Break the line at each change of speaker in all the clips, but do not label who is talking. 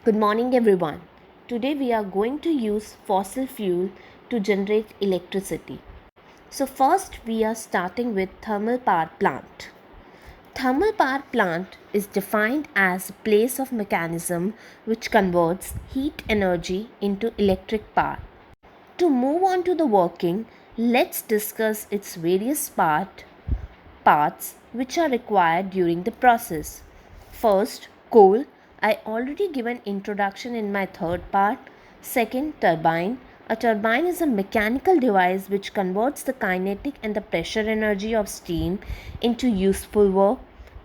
Good morning, everyone. Today we are going to use fossil fuel to generate electricity. So, first we are starting with thermal power plant. Thermal power plant is defined as a place of mechanism which converts heat energy into electric power. To move on to the working, let's discuss its various parts which are required during the process. First, coal. I already given introduction in my third part. Second, turbine. A turbine is a mechanical device which converts the kinetic and the pressure energy of steam into useful work.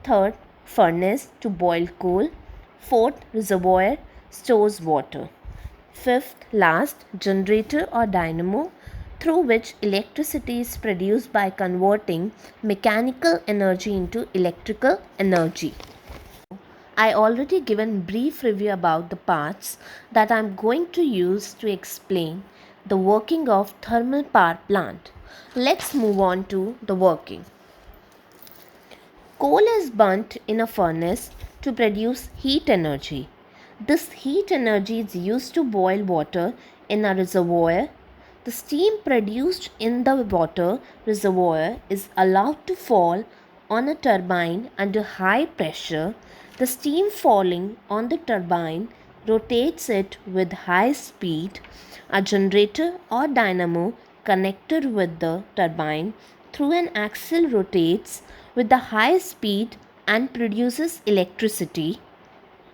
Third, furnace to boil coal. Fourth, reservoir stores water. Fifth, last, generator or dynamo through which electricity is produced by converting mechanical energy into electrical energy. I already given brief review about the parts that I am going to use to explain the working of thermal power plant. Let's move on to the working. Coal is burnt in a furnace to produce heat energy. This heat energy is used to boil water in a reservoir. The steam produced in the water reservoir is allowed to fall on a turbine under high pressure. The steam falling on the turbine rotates it with high speed. A generator or dynamo connected with the turbine through an axle rotates with the high speed and produces electricity.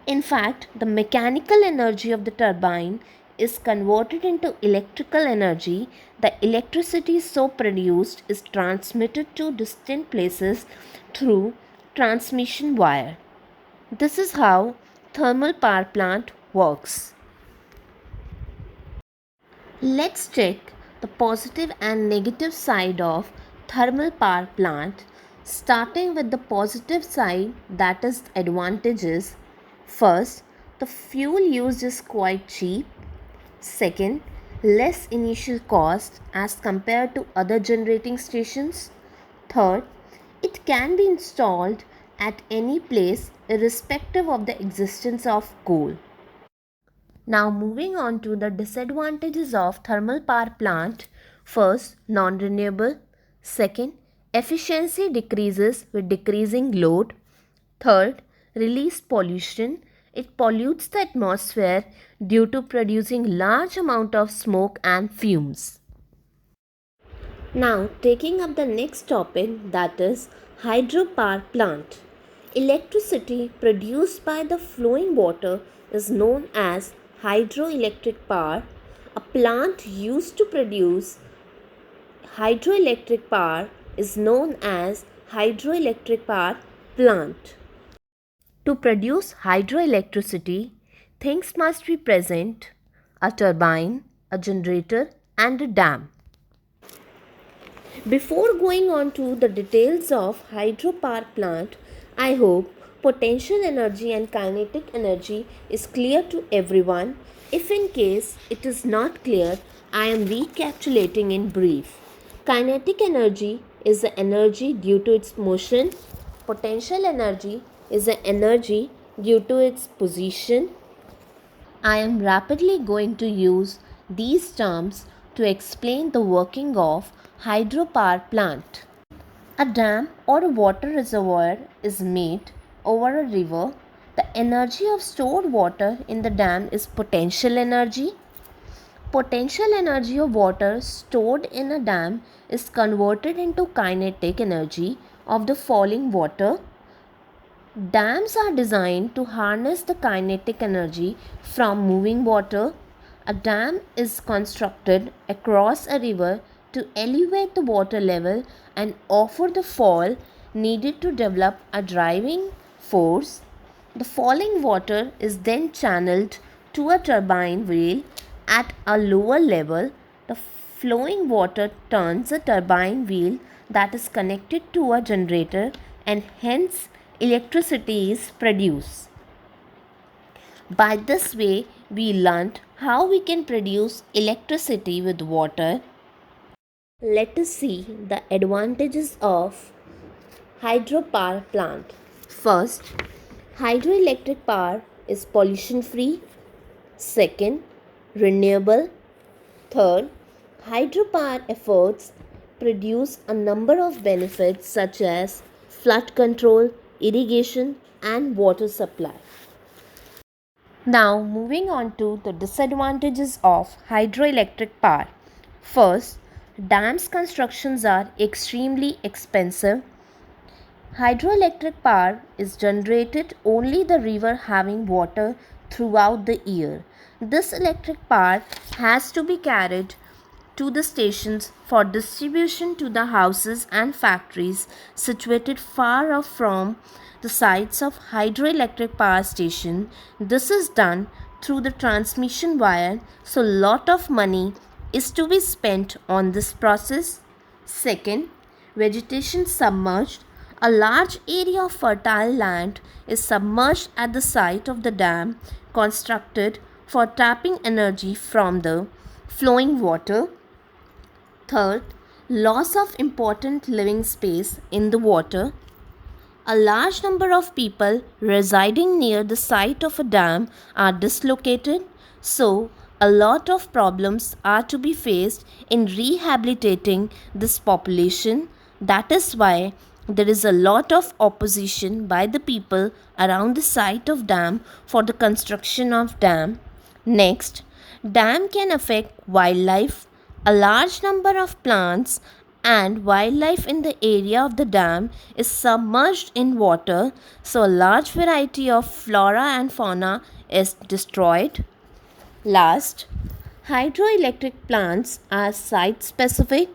In fact, the mechanical energy of the turbine is converted into electrical energy. The electricity so produced is transmitted to distant places through transmission wire. This is how thermal power plant works. Let's check the positive and negative side of thermal power plant, starting with the positive side, that is advantages. First, the fuel used is quite cheap. Second, less initial cost as compared to other generating stations. Third, it can be installed at any place irrespective of the existence of coal. Now moving on to the disadvantages of thermal power plant. First, non-renewable. Second, efficiency decreases with decreasing load. Third, release pollution. It pollutes the atmosphere due to producing large amount of smoke and fumes. Now, taking up the next topic, that is hydropower plant. Electricity produced by the flowing water is known as hydroelectric power. A plant used to produce hydroelectric power is known as hydroelectric power plant. To produce hydroelectricity, things must be present: a turbine, a generator, and a dam. Before going on to the details of hydropower plant, I hope potential energy and kinetic energy is clear to everyone. If in case it is not clear, I am recapitulating in brief. Kinetic energy is the energy due to its motion. Potential energy is the energy due to its position. I am rapidly going to use these terms to explain the working of hydropower plant. A dam or a water reservoir is made over a river. The energy of stored water in the dam is potential energy. Potential energy of water stored in a dam is converted into kinetic energy of the falling water. Dams are designed to harness the kinetic energy from moving water. A dam is constructed across a river to elevate the water level and offer the fall needed to develop a driving force. The falling water is then channeled to a turbine wheel at a lower level. The flowing water turns a turbine wheel that is connected to a generator, and hence electricity is produced. By this way, we learnt how we can produce electricity with water. Let us see the advantages of hydropower plant. First, hydroelectric power is pollution free. Second, renewable. Third, hydropower efforts produce a number of benefits such as flood control, irrigation, and water supply. Now, moving on to the disadvantages of hydroelectric power. First, dams constructions are extremely expensive. Hydroelectric power is generated only the river having water throughout the year. This electric power has to be carried to the stations for distribution to the houses and factories situated far off from the sites of hydroelectric power station. This is done through the transmission wire, so lot of money is to be spent on this process. Second, vegetation submerged. A large area of fertile land is submerged at the site of the dam constructed for tapping energy from the flowing water. Third, loss of important living space in the water. A large number of people residing near the site of a dam are dislocated, so a lot of problems are to be faced in rehabilitating this population. That is why there is a lot of opposition by the people around the site of dam for the construction of dam. Next, dam can affect wildlife. A large number of plants and wildlife in the area of the dam is submerged in water, so a large variety of flora and fauna is destroyed. Last, hydroelectric plants are site specific.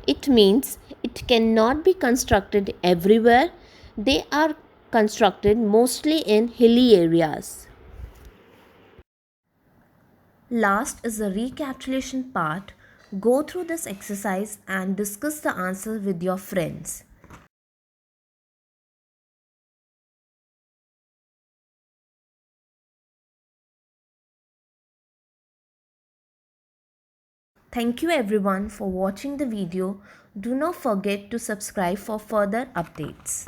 It means it cannot be constructed everywhere. They are constructed mostly in hilly areas. Last is the recapitulation part. Go through this exercise and discuss the answer with your friends. Thank you everyone for watching the video. Do not forget to subscribe for further updates.